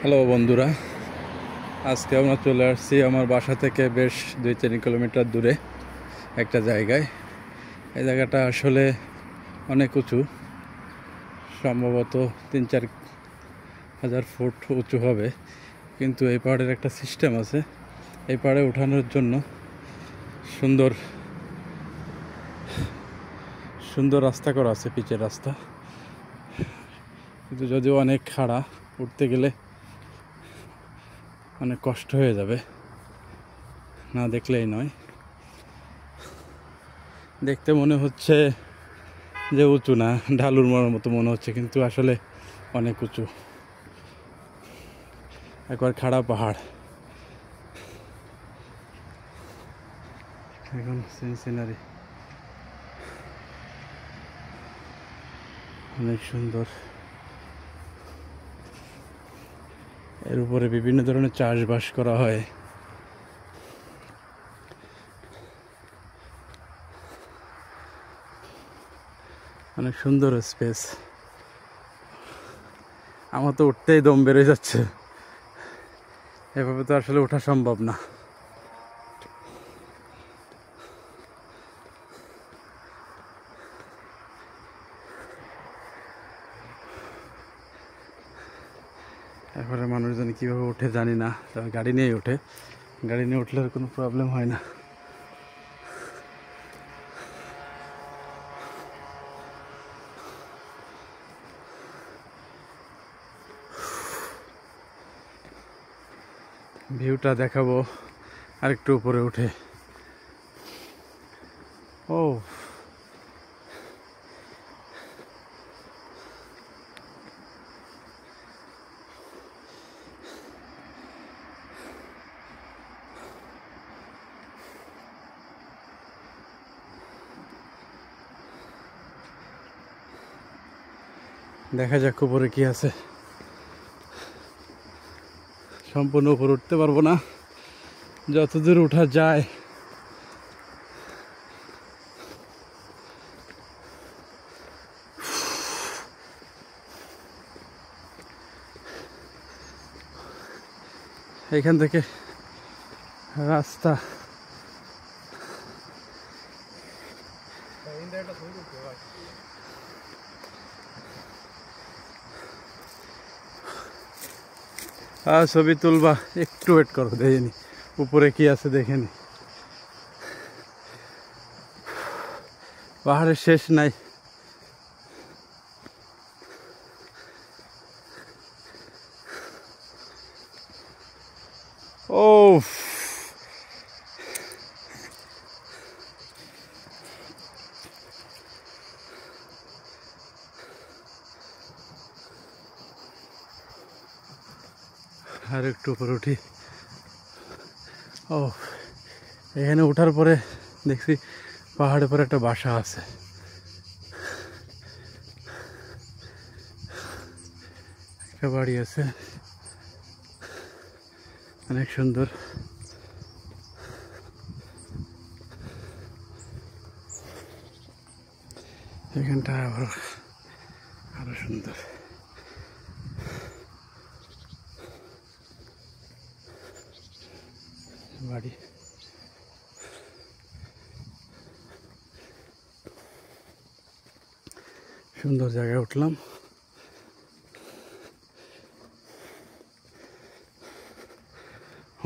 Hello বন্ধুরা, আজকে আমরা চলে আসছি আমার বাসা থেকে বেশ 2-3 কিলোমিটার দূরে একটা জায়গায়। এই জায়গাটা আসলে অনেক উঁচু, সম্ভবত 3-4 হাজার ফুট উঁচু হবে। কিন্তু এই পাহাড়ের একটা সিস্টেম আছে, এই পাহাড়ে ওঠানোর জন্য সুন্দর সুন্দর রাস্তা করা আছে, পিচের রাস্তা। কিন্তু যদিও অনেক খাড়া, উঠতে গেলে অনেক কষ্ট হয়ে যাবে, না দেখলেই নয়। দেখতে মনে হচ্ছে যে উঁচু না, ঢালুর মারার মতো মনে হচ্ছে, কিন্তু আসলে অনেক উঁচু, একবার খাড়া পাহাড়। এখন সিনারি অনেক সুন্দর। এর উপরে বিভিন্ন ধরনের চাষবাস করা হয়। অনেক সুন্দর স্পেস। আমার তো উঠতেই দম বেড়ে যাচ্ছে, এভাবে তো আসলে ওঠা সম্ভব না। এরপরে মানুষজন কীভাবে ওঠে জানি না, তবে গাড়ি নিয়েই ওঠে। গাড়ি নিয়ে উঠলে আর কোনো প্রবলেম হয় না। ভিউটা দেখাবো আরেকটু উপরে উঠে। ও, দেখা যাক উপরে কি আছে। সম্পূর্ণ উপরে উঠতে পারবো না, যতদূর ওঠা যায়। এখান থেকে রাস্তা ছবি তুলবা, একটু ওয়েট করো, দেখেনি উপরে কি আছে, দেখেনি। পাহাড়ের শেষ নাই। ও, আর একটু উপরে উঠি। ও, এখানে ওঠার পরে দেখছি পাহাড়ের পরে একটা বাসা আছে। একটা বাড়ি আছে, অনেক সুন্দর। এখানটা আরো সুন্দর। বাড়ি সুন্দর জায়গায় উঠলাম।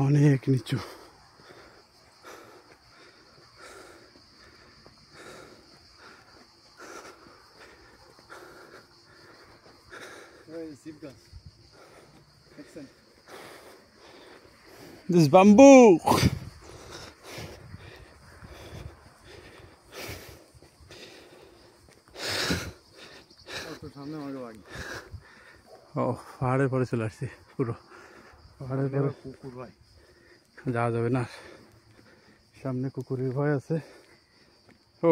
অনেক নিচু। This bamboo. ও, পাহাড়ের পরে চলে আসছি। পুরো পাহাড়ের পরে কুকুর ভাই যাওয়া যাবে না, সামনে কুকুরের ভয় আছে। ও,